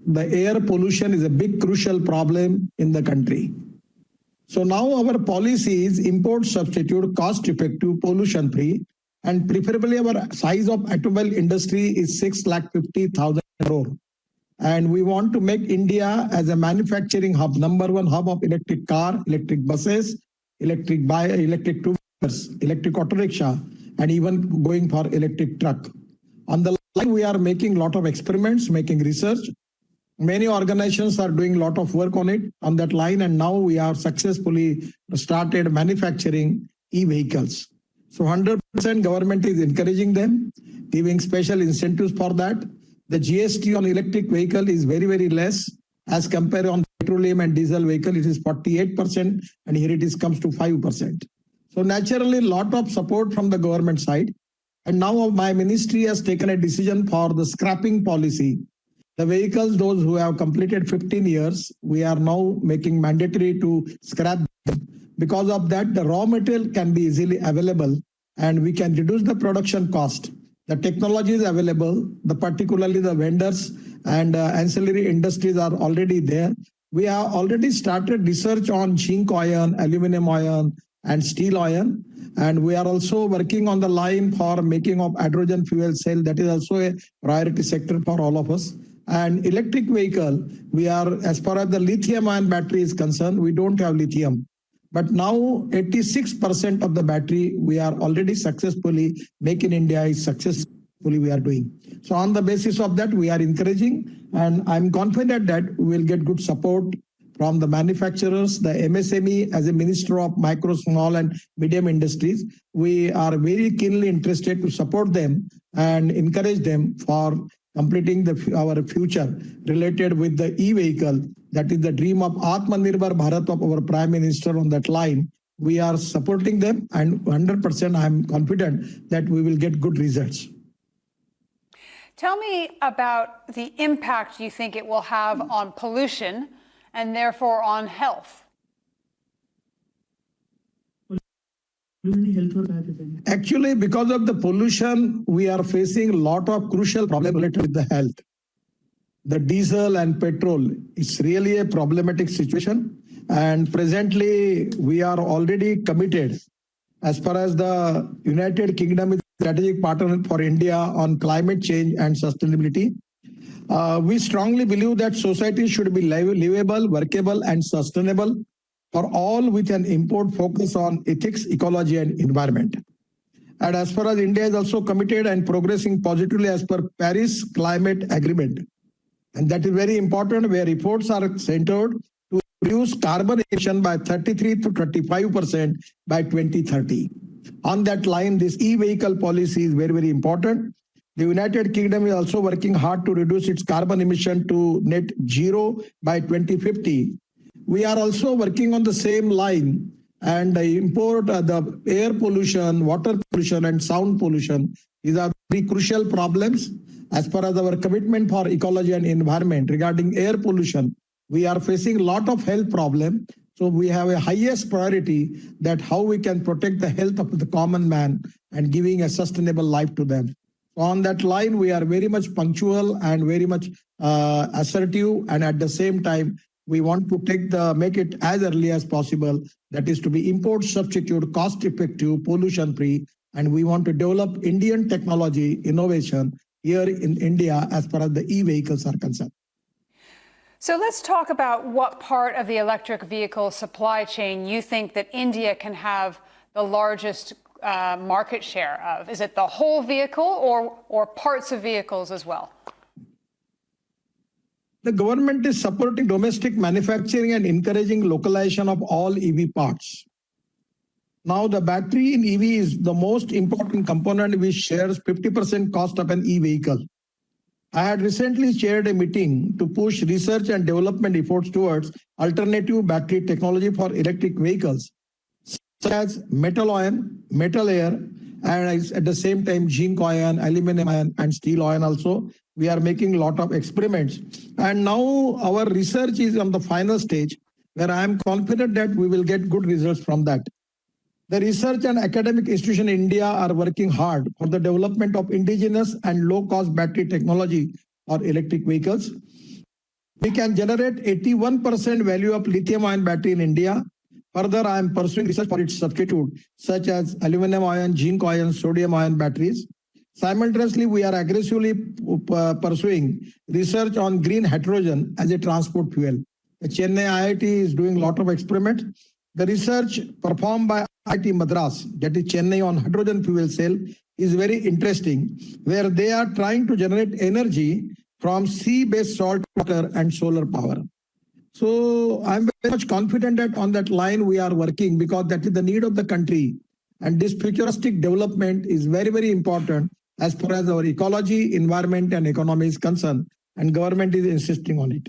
the air pollution is a big crucial problem in the country. So now our policy is import substitute, cost effective, pollution free, and preferably our size of automobile industry is 6,50,000 crore. And we want to make India as a manufacturing hub, number one hub of electric car, electric buses, electric two-wheelers, electric auto rickshaw, and even going for electric truck. On the line, we are making a lot of experiments, making research. Many organizations are doing a lot of work on it, on that line, and now we are successfully started manufacturing e-vehicles. So 100% government is encouraging them, giving special incentives for that. The GST on electric vehicle is very, very less as compared on petroleum and diesel vehicle. It is 48%, and here it is comes to 5%. So naturally, a lot of support from the government side. And now my ministry has taken a decision for the scrapping policy. The vehicles, those who have completed 15 years, we are now making mandatory to scrap them. Because of that, the raw material can be easily available and we can reduce the production cost. The technology is available, particularly the vendors and ancillary industries are already there. We have already started research on zinc iron, aluminum iron, and steel iron. And we are also working on the line for making of hydrogen fuel cell. That is also a priority sector for all of us. And electric vehicle, we are, as far as the lithium ion battery is concerned, we don't have lithium. But now 86% of the battery we are already successfully making India is successfully we are doing. So on the basis of that, we are encouraging, and I'm confident that we will get good support from the manufacturers, the MSME. As a Minister of Micro, Small and Medium Industries, we are very keenly interested to support them and encourage them for completing our future related with the e-vehicle. That is the dream of Atmanirbhar Bharat of our Prime Minister on that line. We are supporting them, and 100% I am confident that we will get good results. Tell me about the impact you think it will have on pollution and therefore on health. Actually, because of the pollution, we are facing a lot of crucial problems related with the health. The diesel and petrol is really a problematic situation. And presently, we are already committed as far as the United Kingdom is a strategic partner for India on climate change and sustainability. We strongly believe that society should be livable, workable, and sustainable for all, with an import focus on ethics, ecology, and environment. And as far as India is also committed and progressing positively as per Paris Climate Agreement. And that is very important, where efforts are centered to reduce carbon emission by 33 to 35% by 2030. On that line, this e-vehicle policy is very, very important. The United Kingdom is also working hard to reduce its carbon emission to net zero by 2050. We are also working on the same line, and import the air pollution, water pollution, and sound pollution. These are very crucial problems. As far as our commitment for ecology and environment regarding air pollution, we are facing a lot of health problems. So we have a highest priority that how we can protect the health of the common man and giving a sustainable life to them. On that line, we are very much punctual and very much assertive, and at the same time, we want to make it as early as possible. That is to be import substitute, cost effective, pollution free, and we want to develop Indian technology innovation here in India as far as the e-vehicles are concerned. So let's talk about what part of the electric vehicle supply chain you think that India can have the largest market share of. Is it the whole vehicle or parts of vehicles as well? The government is supporting domestic manufacturing and encouraging localization of all EV parts. Now, the battery in EV is the most important component, which shares 50% cost of an e-vehicle. I had recently chaired a meeting to push research and development efforts towards alternative battery technology for electric vehicles, such as metal ion, metal air, and at the same time zinc ion, aluminum ion, and steel ion also. We are making a lot of experiments. And now our research is on the final stage, where I am confident that we will get good results from that. The research and academic institutions in India are working hard for the development of indigenous and low-cost battery technology for electric vehicles. We can generate 81% value of lithium-ion battery in India. Further, I am pursuing research for its substitute, such as aluminum-ion, zinc-ion, sodium-ion batteries. Simultaneously, we are aggressively pursuing research on green hydrogen as a transport fuel. The Chennai IIT is doing a lot of experiments. The research performed by IIT Madras, that is Chennai, on hydrogen fuel cell is very interesting, where they are trying to generate energy from sea-based salt water and solar power. So I'm very much confident that on that line we are working, because that is the need of the country. And this futuristic development is very, very important as far as our ecology, environment, and economy is concerned. And government is insisting on it.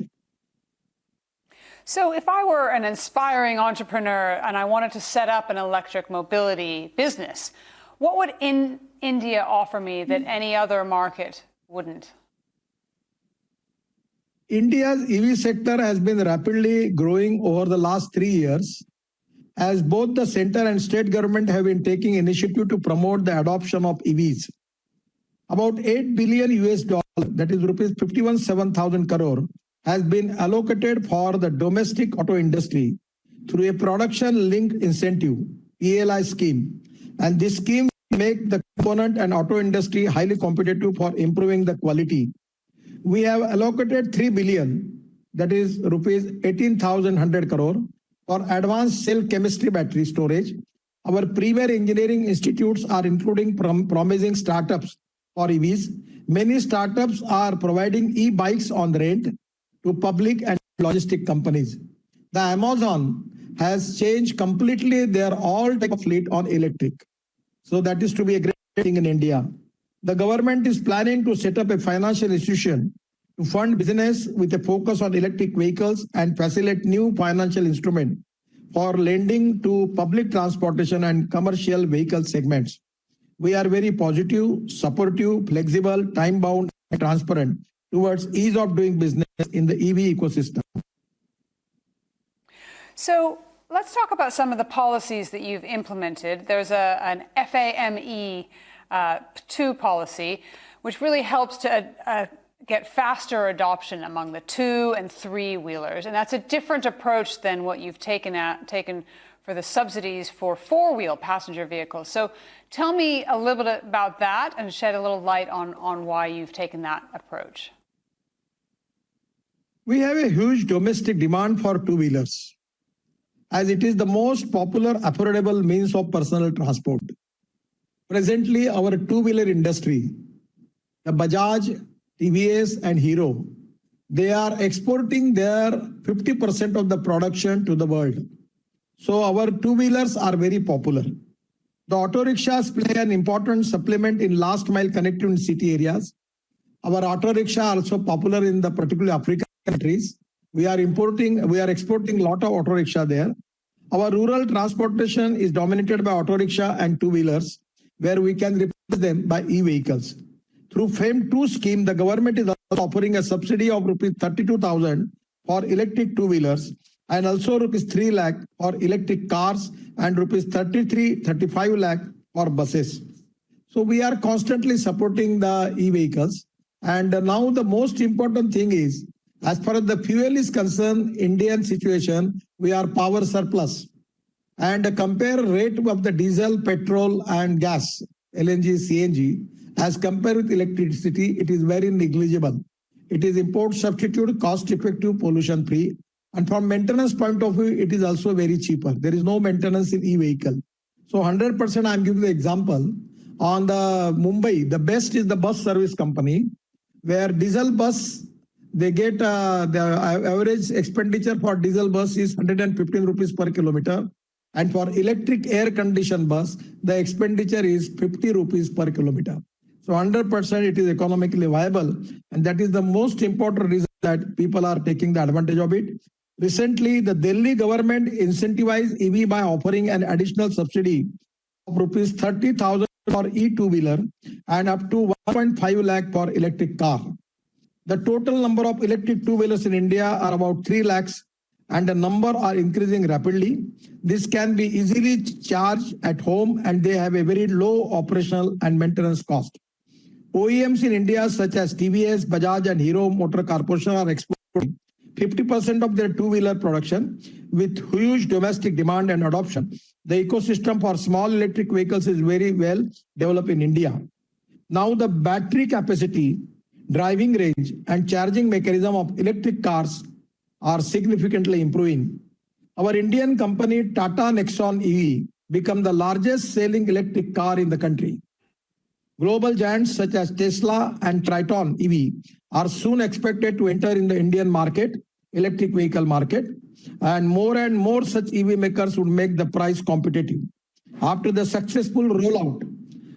So if I were an aspiring entrepreneur and I wanted to set up an electric mobility business, what would India offer me that any other market wouldn't? India's EV sector has been rapidly growing over the last 3 years, as both the center and state government have been taking initiative to promote the adoption of EVs. About $8 billion, that is rupees 51,700 crore, has been allocated for the domestic auto industry through a production-linked incentive (PLI) scheme, and this scheme will make the component and auto industry highly competitive for improving the quality. We have allocated 3 billion, that is rupees 18,100 crore, for advanced cell chemistry battery storage. Our premier engineering institutes are including promising startups for EVs. Many startups are providing e-bikes on rent to public and logistic companies. The Amazon has changed completely their all type of fleet on electric. So that is to be a great thing in India. The government is planning to set up a financial institution to fund business with a focus on electric vehicles and facilitate new financial instruments for lending to public transportation and commercial vehicle segments. We are very positive, supportive, flexible, time-bound, and transparent towards ease of doing business in the EV ecosystem. So let's talk about some of the policies that you've implemented. There's an FAME 2 policy, which really helps to get faster adoption among the 2- and 3-wheelers. And that's a different approach than what you've taken for the subsidies for 4-wheel passenger vehicles. So tell me a little bit about that and shed a little light on why you've taken that approach. We have a huge domestic demand for 2-wheelers, as it is the most popular, affordable means of personal transport. Presently, our 2-wheeler industry, the Bajaj, TVS, and Hero, they are exporting their 50% of the production to the world. So our 2-wheelers are very popular. The auto rickshaws play an important supplement in last mile connectivity in city areas. Our auto rickshaw are also popular in the particular African countries. We are exporting a lot of auto rickshaw there. Our rural transportation is dominated by auto rickshaw and 2-wheelers, where we can replace them by e-vehicles. Through FAME 2 scheme, the government is offering a subsidy of rupees 32,000 for electric 2-wheelers and also rupees 3 lakh for electric cars and rupees 35 lakh for buses. So we are constantly supporting the e-vehicles. And now the most important thing is, as far as the fuel is concerned, Indian situation, we are power surplus. And compare rate of the diesel, petrol and gas, LNG, CNG, as compared with electricity, it is very negligible. It is import substitute, cost effective, pollution free. And from maintenance point of view, it is also very cheaper. There is no maintenance in e-vehicle. So 100% I'm giving the example. On the Mumbai, the best is the bus service company, where diesel bus, they get the average expenditure for diesel bus is 115 rupees per kilometer. And for electric air conditioned bus, the expenditure is 50 rupees per kilometer. So 100% it is economically viable. And that is the most important reason that people are taking the advantage of it. Recently, the Delhi government incentivized EV by offering an additional subsidy of rupees 30,000 for e-2-wheeler and up to 1.5 lakh for electric car. The total number of electric 2-wheelers in India are about 3 lakhs and the number are increasing rapidly. This can be easily charged at home and they have a very low operational and maintenance cost. OEMs in India such as TVS, Bajaj and Hero Motor Corporation are exporting 50% of their two-wheeler production with huge domestic demand and adoption. The ecosystem for small electric vehicles is very well developed in India. Now the battery capacity, driving range, and charging mechanism of electric cars are significantly improving. Our Indian company Tata Nexon EV become the largest selling electric car in the country. Global giants such as Tesla and Triton EV are soon expected to enter in the Indian market, electric vehicle market, and more such EV makers would make the price competitive. After the successful rollout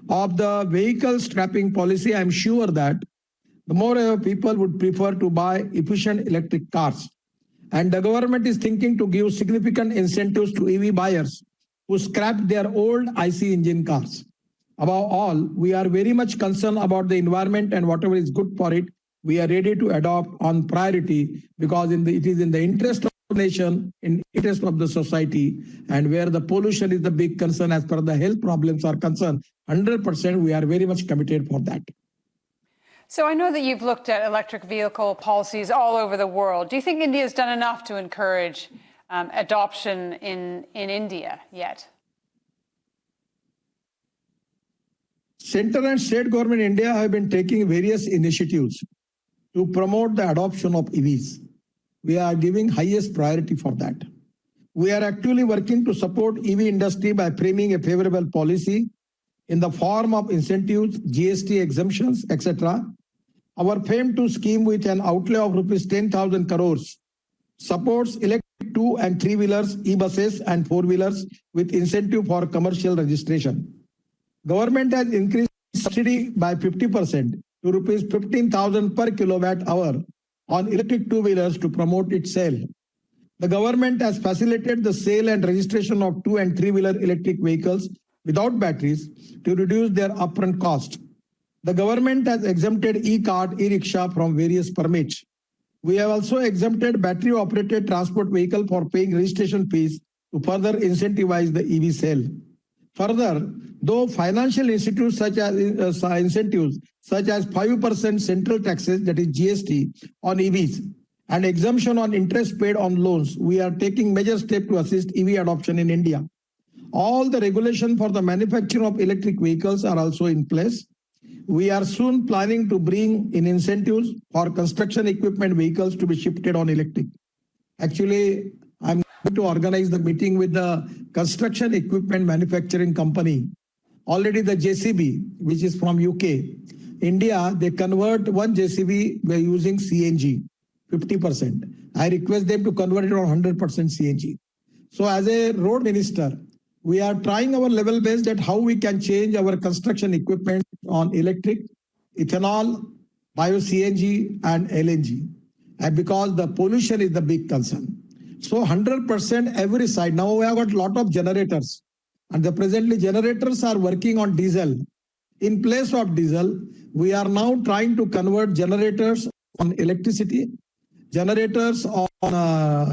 of the vehicle scrapping policy, I'm sure that the more people would prefer to buy efficient electric cars. And the government is thinking to give significant incentives to EV buyers who scrap their old IC engine cars. Above all, we are very much concerned about the environment, and whatever is good for it, we are ready to adopt on priority, because it is in the interest of the nation, in interest of the society, and where the pollution is the big concern as per the health problems are concerned, 100% we are very much committed for that. So I know that you've looked at electric vehicle policies all over the world. Do you think India has done enough to encourage adoption in India yet? Central and state government in India have been taking various initiatives to promote the adoption of EVs. We are giving highest priority for that. We are actively working to support EV industry by framing a favorable policy in the form of incentives, GST exemptions, etc. Our FAME 2 scheme, with an outlay of rupees 10,000 crores, supports electric 2 and 3-wheelers, e-buses and 4-wheelers with incentive for commercial registration. Government has increased subsidy by 50% to rupees 15,000 per kilowatt hour on electric two-wheelers to promote its sale. The government has facilitated the sale and registration of 2 and 3-wheeler electric vehicles without batteries to reduce their upfront cost. The government has exempted e-cart, e-rickshaw from various permits. We have also exempted battery-operated transport vehicle for paying registration fees to further incentivize the EV sale. Further, though financial institutes such as incentives such as 5% central taxes, that is GST, on EVs and exemption on interest paid on loans, we are taking major steps to assist EV adoption in India. All the regulation for the manufacturing of electric vehicles are also in place. We are soon planning to bring in incentives for construction equipment vehicles to be shifted on electric. Actually, I'm going to organize the meeting with the construction equipment manufacturing company. Already the JCB, which is from UK, India, they convert one JCB by using CNG, 50%. I request them to convert it on 100% CNG. So as a road minister, we are trying our level best at how we can change our construction equipment on electric, ethanol, bio-CNG and LNG, and because the pollution is the big concern. So 100% every side. Now we have got a lot of generators, and the presently generators are working on diesel. In place of diesel, we are now trying to convert generators on electricity, generators on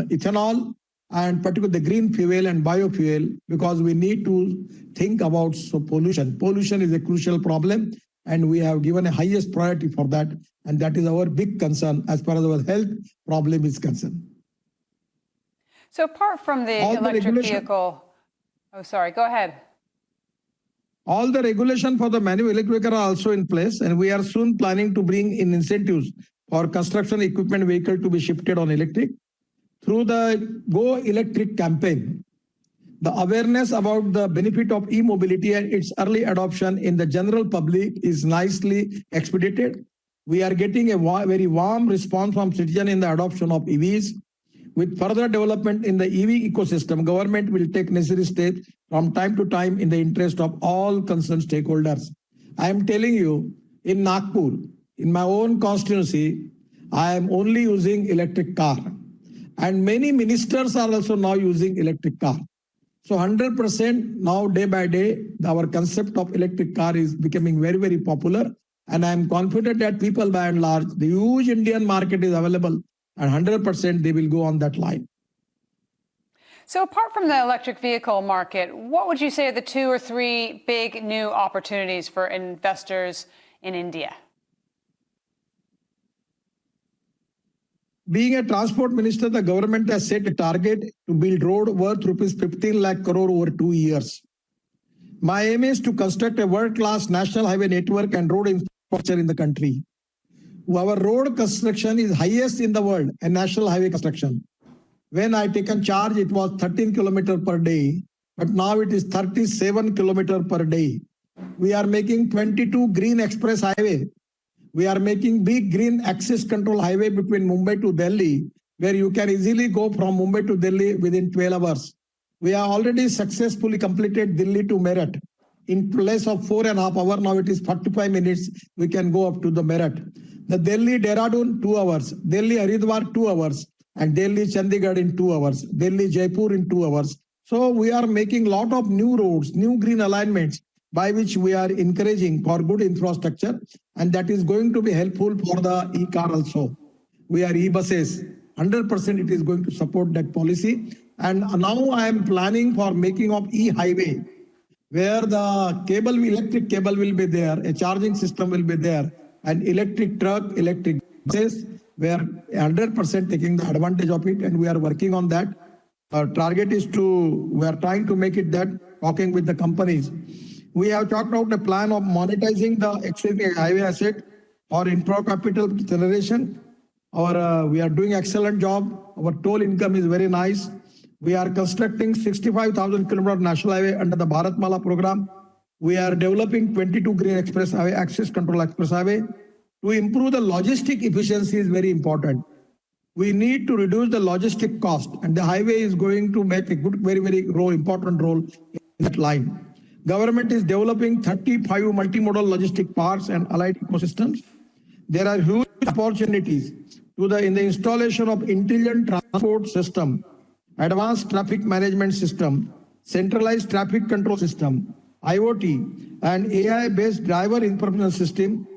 ethanol, and particularly the green fuel and biofuel, because we need to think about pollution. Pollution is a crucial problem, and we have given a highest priority for that, and that is our big concern as far as our health problem is concerned. So apart from the electric vehicle, oh, sorry, go ahead. All the regulation for the manual electric vehicle are also in place, and we are soon planning to bring in incentives for construction equipment vehicle to be shifted on electric. Through the Go Electric campaign, the awareness about the benefit of e-mobility and its early adoption in the general public is nicely expedited. We are getting a very warm response from citizens in the adoption of EVs. With further development in the EV ecosystem, government will take necessary steps from time to time in the interest of all concerned stakeholders. I am telling you, in Nagpur, in my own constituency, I am only using electric car. And many ministers are also now using electric car. So 100% now, day by day, our concept of electric car is becoming very, very popular. And I am confident that people by and large, the huge Indian market is available, and 100% they will go on that line. So apart from the electric vehicle market, what would you say are the 2 or 3 big new opportunities for investors in India? Being a transport minister, the government has set a target to build road worth rupees 15 lakh crore over 2 years. My aim is to construct a world-class national highway network and road infrastructure in the country. Our road construction is highest in the world, a national highway construction. When I taken charge, it was 13 kilometers per day, but now it is 37 kilometers per day. We are making 22 green express highway. We are making big green access control highway between Mumbai to Delhi, where you can easily go from Mumbai to Delhi within 12 hours. We have already successfully completed Delhi to Meerut. In place of 4.5 hours, now it is 45 minutes. We can go up to the Meerut. The Delhi Dehradun, 2 hours. Delhi Haridwar, 2 hours. And Delhi Chandigarh in 2 hours. Delhi Jaipur in 2 hours. So we are making lot of new roads, new green alignments by which we are encouraging for good infrastructure. And that is going to be helpful for the e-car also. We are e-buses. 100% it is going to support that policy. And now I am planning for making of e-highway, where the cable, electric cable will be there, a charging system will be there, and electric truck, electric buses, we are 100% taking the advantage of it, and we are working on that. Our target is we are trying to make it that, talking with the companies. We have talked about a plan of monetizing the existing highway asset or infra capital generation. We are doing excellent job. Our toll income is very nice. We are constructing 65,000 kilometers national highway under the Bharatmala program. We are developing 22 green express highway, access control express highway. To improve the logistic efficiency is very important. We need to reduce the logistic cost, and the highway is going to make a good, very important role in that line. Government is developing 35 multimodal logistic parks and allied ecosystems. There are huge opportunities in the installation of intelligent transport system, advanced traffic management system, centralized traffic control system, IoT, and AI-based driver information system